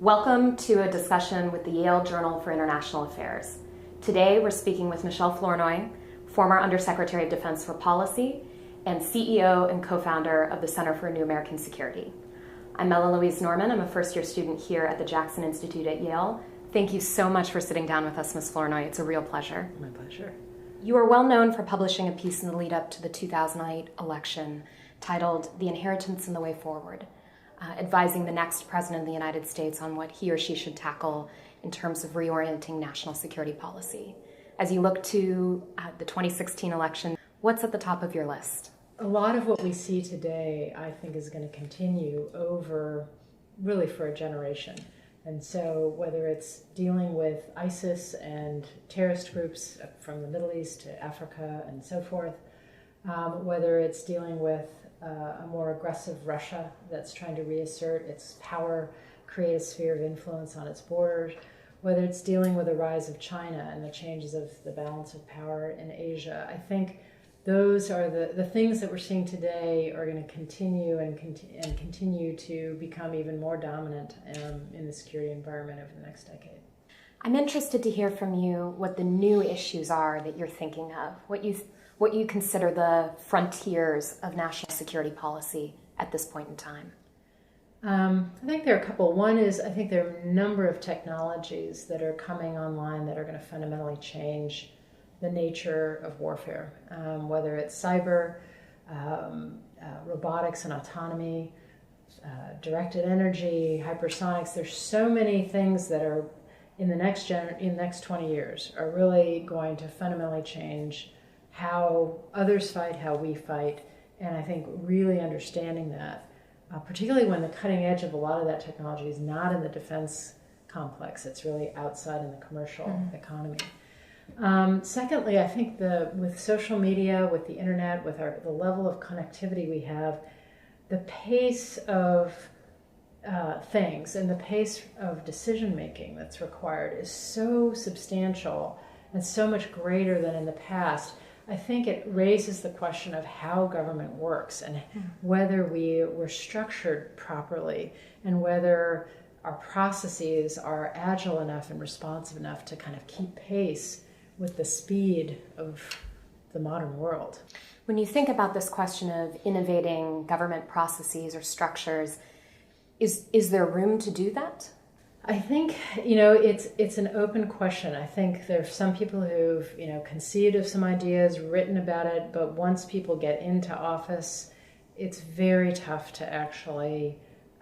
Welcome to a discussion with the Yale Journal for International Affairs. Today we're speaking with Michèle Flournoy, former Undersecretary of Defense for Policy and CEO and co-founder of the Center for New American Security. I'm Mela Louise Norman. I'm a first-year student here at the Jackson Institute at Yale. Thank you so much for sitting down with us, Ms. Flournoy. It's a real pleasure. My pleasure. You are well known for publishing a piece in the lead-up to the 2008 election titled The Inheritance and the Way Forward, advising the next president of the United States on what he or she should tackle in terms of reorienting national security policy. As you look to the 2016 election, what's at the top of your list? A lot of what we see today, I think, is going to continue over really for a generation. And so whether it's dealing with ISIS and terrorist groups from the Middle East to Africa and so forth, whether it's dealing with a more aggressive Russia that's trying to reassert its power, create a sphere of influence on its borders, whether it's dealing with the rise of China and the changes of the balance of power in Asia. I think those are the things that we're seeing today are going to continue and continue to become even more dominant in the security environment over the next decade. I'm interested to hear from you what the new issues are that you're thinking of, what you consider the frontiers of national security policy at this point in time. I think there are a couple. One is I think there are a number of technologies that are coming online that are going to fundamentally change the nature of warfare, whether it's cyber, robotics and autonomy, directed energy, hypersonics. There's so many things that are in the next 20 years are really going to fundamentally change how others fight, how we fight, and I think really understanding that, particularly when the cutting edge of a lot of that technology is not in the defense complex, it's really outside in the commercial economy. Secondly, I think with social media, with the internet, with the level of connectivity we have, the pace of things and the pace of decision making that's required is so substantial and so much greater than in the past. I think it raises the question of how government works and whether we're structured properly and whether our processes are agile enough and responsive enough to kind of keep pace with the speed of the modern world. When you think about this question of innovating government processes or structures, is there room to do that? I think, it's an open question. I think there's some people who've, conceived of some ideas, written about it, but once people get into office, it's very tough to actually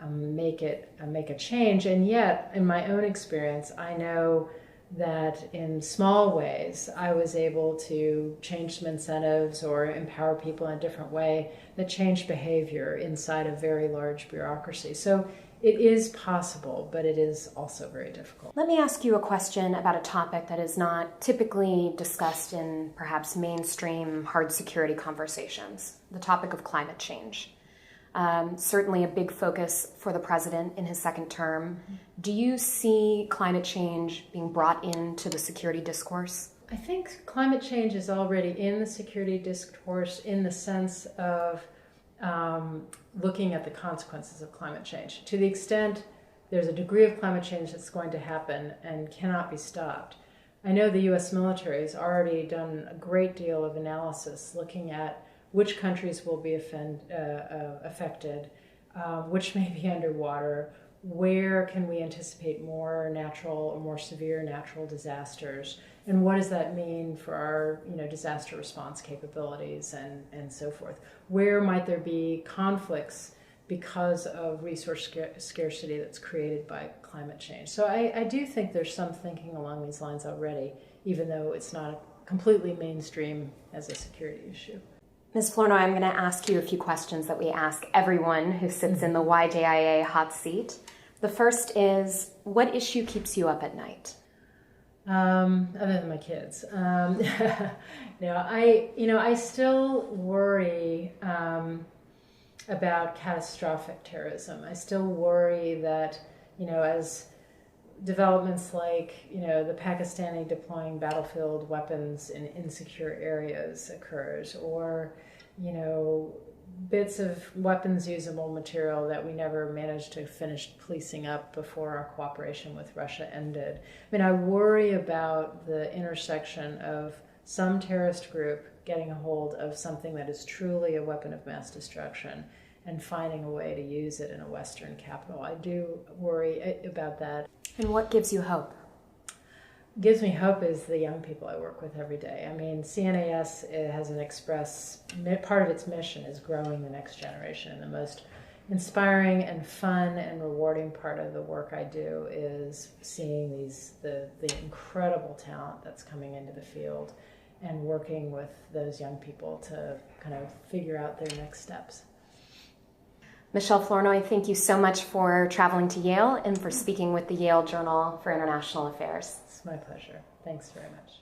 make a change. And yet, in my own experience, I know that in small ways, I was able to change some incentives or empower people in a different way that changed behavior inside a very large bureaucracy. So it is possible, but it is also very difficult. Let me ask you a question about a topic that is not typically discussed in perhaps mainstream hard security conversations, the topic of climate change. Certainly a big focus for the president in his second term. Do you see climate change being brought into the security discourse? I think climate change is already in the security discourse in the sense of looking at the consequences of climate change. To the extent there's a degree of climate change that's going to happen and cannot be stopped. I know the U.S. military has already done a great deal of analysis looking at which countries will be affected, which may be underwater, where can we anticipate more natural or more severe natural disasters, and what does that mean for our disaster response capabilities and so forth. Where might there be conflicts because of resource scarcity that's created by climate change? So I do think there's some thinking along these lines already, even though it's not completely mainstream as a security issue. Ms. Flournoy, I'm going to ask you a few questions that we ask everyone who sits in the YJIA hot seat. The first is, what issue keeps you up at night? Other than my kids. I still worry about catastrophic terrorism. I still worry that, as developments like, the Pakistani deploying battlefield weapons in insecure areas occurs, or, bits of weapons usable material that we never managed to finish policing up before our cooperation with Russia ended. I mean, I worry about the intersection of some terrorist group getting a hold of something that is truly a weapon of mass destruction and finding a way to use it in a Western capital. I do worry about that. And what gives you hope? Gives me hope is the young people I work with every day. I mean, CNAS has an part of its mission is growing the next generation. The most inspiring and fun and rewarding part of the work I do is seeing the incredible talent that's coming into the field and working with those young people to kind of figure out their next steps. Michèle Flournoy, thank you so much for traveling to Yale and for speaking with the Yale Journal for International Affairs. It's my pleasure. Thanks very much.